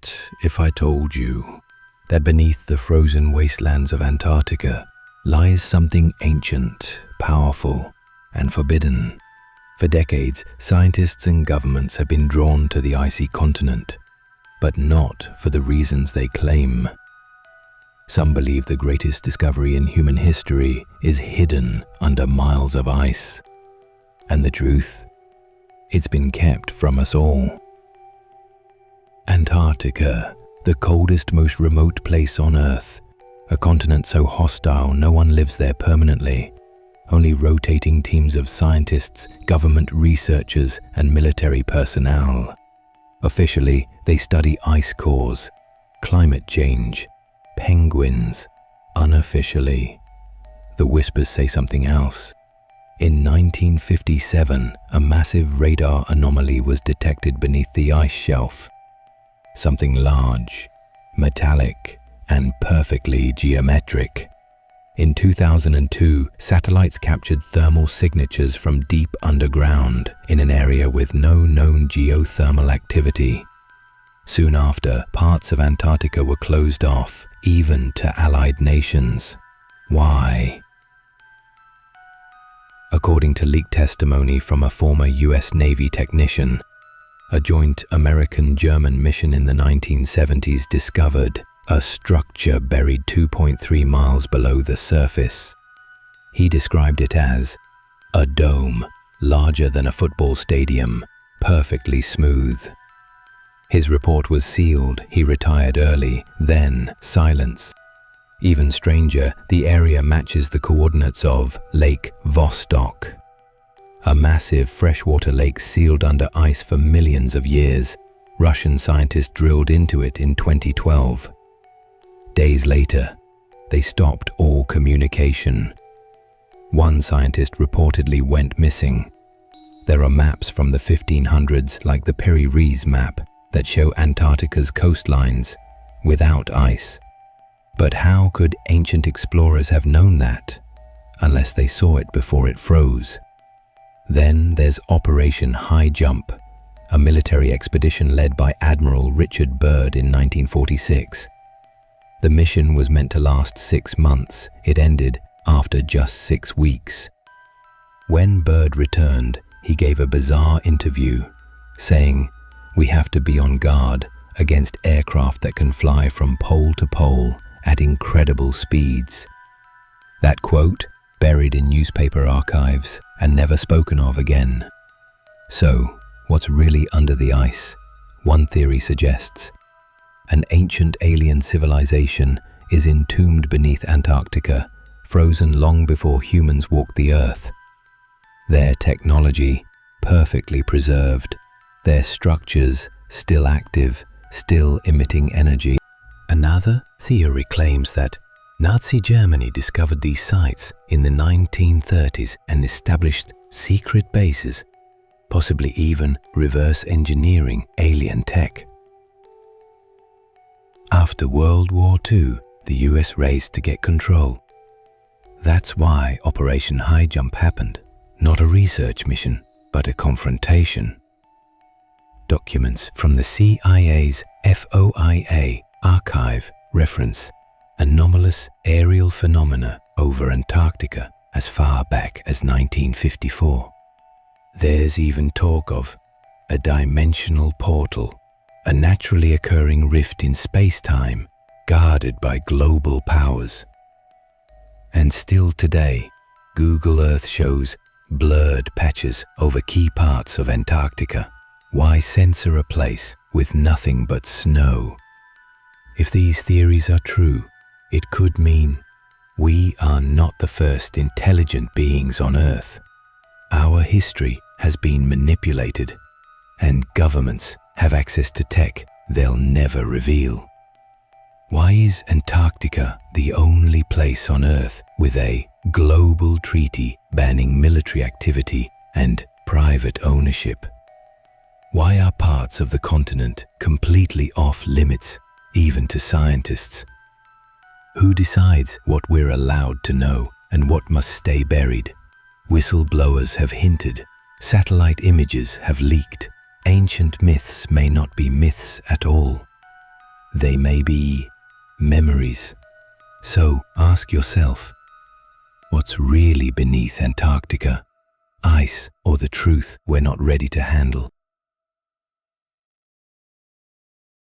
What if I told you that beneath the frozen wastelands of Antarctica lies something ancient, powerful, and forbidden? For decades, scientists and governments have been drawn to the icy continent, but not for the reasons they claim. Some believe the greatest discovery in human history is hidden under miles of ice. And the truth? It's been kept from us all. Antarctica, the coldest, most remote place on Earth, a continent so hostile no one lives there permanently. Only rotating teams of scientists, government researchers, and military personnel. Officially, they study ice cores, climate change, penguins. Unofficially, the whispers say something else. In 1957, a massive radar anomaly was detected beneath the ice shelf. Something large, metallic, and perfectly geometric. In 2002, satellites captured thermal signatures from deep underground in an area with no known geothermal activity. Soon after, parts of Antarctica were closed off, even to allied nations. Why? According to leaked testimony from a former US Navy technician, a joint American-German mission in the 1970s discovered a structure buried 2.3 miles below the surface. He described it as a dome larger than a football stadium, perfectly smooth. His report was sealed, he retired early, then silence. Even stranger, the area matches the coordinates of Lake Vostok, a massive freshwater lake sealed under ice for millions of years. Russian scientists drilled into it in 2012. Days later, they stopped all communication. One scientist reportedly went missing. There are maps from the 1500s, like the Piri-Reis map, that show Antarctica's coastlines without ice. But how could ancient explorers have known that, unless they saw it before it froze? Then there's Operation Highjump, a military expedition led by Admiral Richard Byrd in 1946. The mission was meant to last 6 months. It ended after just 6 weeks. When Byrd returned, he gave a bizarre interview, saying, "We have to be on guard against aircraft that can fly from pole to pole at incredible speeds." That quote, buried in newspaper archives and never spoken of again. So, what's really under the ice? One theory suggests an ancient alien civilization is entombed beneath Antarctica, frozen long before humans walked the Earth. Their technology perfectly preserved, their structures still active, still emitting energy. Another theory claims that Nazi Germany discovered these sites in the 1930s and established secret bases, possibly even reverse engineering alien tech. After World War II, the US raced to get control. That's why Operation Highjump happened, not a research mission, but a confrontation. Documents from the CIA's FOIA archive reference anomalous aerial phenomena over Antarctica as far back as 1954. There's even talk of a dimensional portal, a naturally occurring rift in space-time guarded by global powers. And still today, Google Earth shows blurred patches over key parts of Antarctica. Why censor a place with nothing but snow? If these theories are true, it could mean we are not the first intelligent beings on Earth. Our history has been manipulated, and governments have access to tech they'll never reveal. Why is Antarctica the only place on Earth with a global treaty banning military activity and private ownership? Why are parts of the continent completely off limits, even to scientists? Who decides what we're allowed to know and what must stay buried? Whistleblowers have hinted, satellite images have leaked, ancient myths may not be myths at all. They may be memories. So ask yourself, what's really beneath Antarctica? Ice or the truth we're not ready to handle?